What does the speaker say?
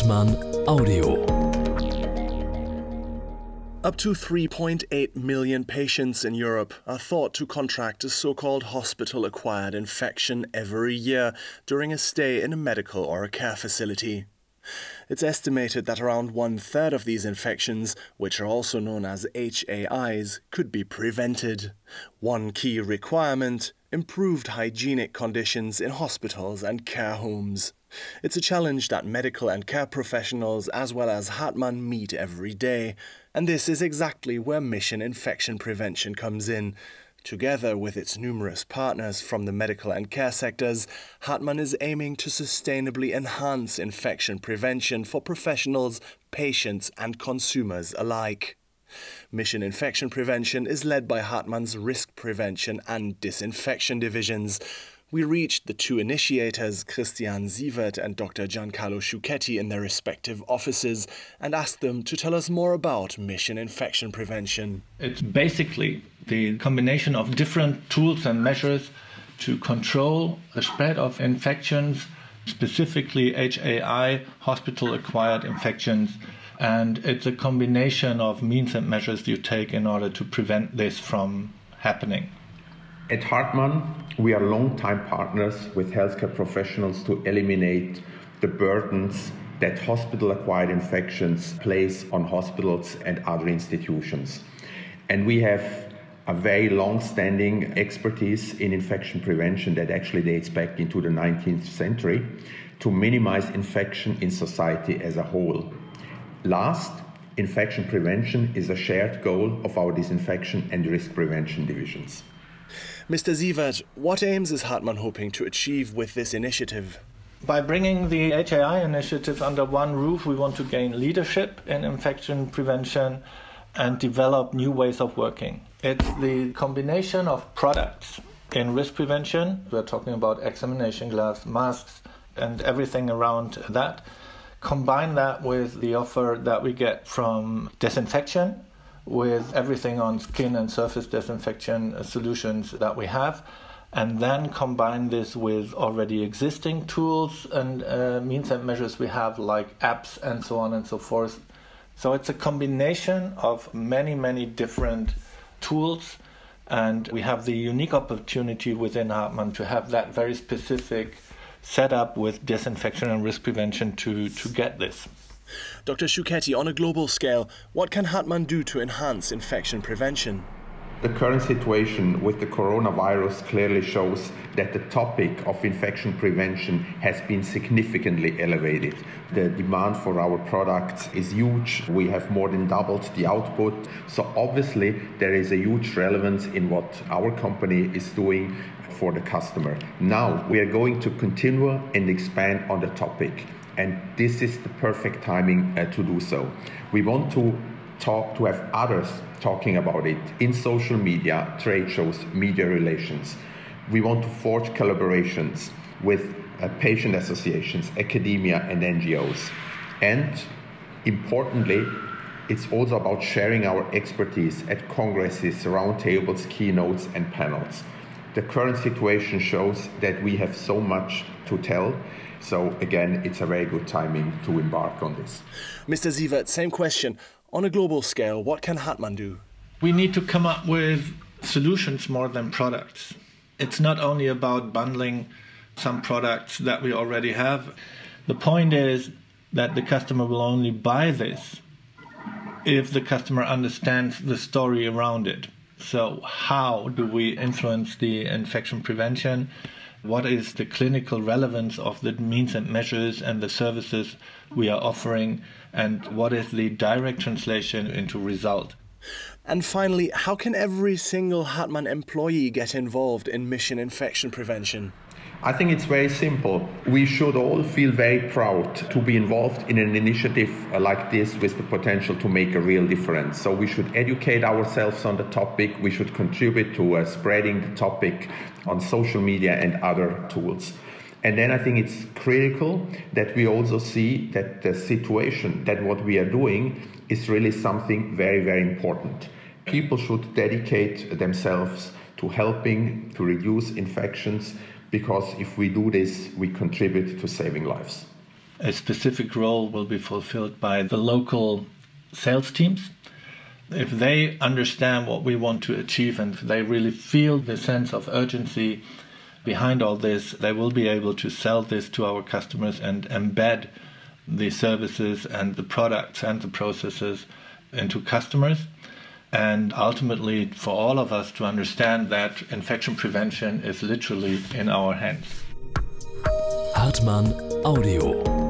Hartmann Audio. Up to 3.8 million patients in Europe are thought to contract a so-called hospital-acquired infection every year during a stay in a medical or a care facility. It's estimated that around 1/3 of these infections, which are also known as HAIs, could be prevented. One key requirement: improved hygienic conditions in hospitals and care homes. It's a challenge that medical and care professionals as well as Hartmann meet every day, and this is exactly where Mission Infection Prevention comes in. Together with its numerous partners from the medical and care sectors, Hartmann is aiming to sustainably enhance infection prevention for professionals, patients and consumers alike. Mission Infection Prevention is led by Hartmann's risk prevention and disinfection divisions. We reached the two initiators, Christian Sievert and Dr. Giancarlo Sciucchetti, in their respective offices and asked them to tell us more about Mission Infection Prevention. It's basically the combination of different tools and measures to control the spread of infections, specifically HAI, hospital-acquired infections. And it's a combination of means and measures you take in order to prevent this from happening. At Hartmann, we are long-time partners with healthcare professionals to eliminate the burdens that hospital-acquired infections place on hospitals and other institutions. And we have a very long-standing expertise in infection prevention that actually dates back into the 19th century to minimize infection in society as a whole. Last, infection prevention is a shared goal of our disinfection and risk prevention divisions. Mr. Sievert, what aims is Hartmann hoping to achieve with this initiative? By bringing the HAI initiative under one roof, we want to gain leadership in infection prevention and develop new ways of working. It's the combination of products in risk prevention. We're talking about examination gloves, masks, and everything around that. Combine that with the offer that we get from disinfection, with everything on skin and surface disinfection solutions that we have, and then combine this with already existing tools and means and measures we have, like apps and so on and so forth. So it's a combination of many, many different tools, and we have the unique opportunity within Hartmann to have that very specific setup with disinfection and risk prevention to get this. Dr. Sciucchetti, on a global scale, what can Hartmann do to enhance infection prevention? The current situation with the coronavirus clearly shows that the topic of infection prevention has been significantly elevated. The demand for our products is huge. We have more than doubled the output. So obviously there is a huge relevance in what our company is doing for the customer. Now we are going to continue and expand on the topic. And this is the perfect timing to do so. We want to have others talking about it in social media, trade shows, media relations. We want to forge collaborations with patient associations, academia and NGOs. And importantly, it's also about sharing our expertise at congresses, roundtables, keynotes and panels. The current situation shows that we have so much to tell. So again, it's a very good timing to embark on this. Mr. Sievert, same question. On a global scale, what can Hartmann do? We need to come up with solutions more than products. It's not only about bundling some products that we already have. The point is that the customer will only buy this if the customer understands the story around it. So how do we influence the infection prevention? What is the clinical relevance of the means and measures and the services we are offering? And what is the direct translation into result? And finally, how can every single Hartmann employee get involved in Mission Infection Prevention? I think it's very simple. We should all feel very proud to be involved in an initiative like this with the potential to make a real difference. So we should educate ourselves on the topic. We should contribute to spreading the topic on social media and other tools. And then I think it's critical that we also see that the situation, that what we are doing is really something very, very important. People should dedicate themselves to helping to reduce infections, because if we do this, we contribute to saving lives. A specific role will be fulfilled by the local sales teams. If they understand what we want to achieve and if they really feel the sense of urgency behind all this, they will be able to sell this to our customers and embed the services and the products and the processes into customers. And ultimately, for all of us to understand that infection prevention is literally in our hands. Hartmann Audio.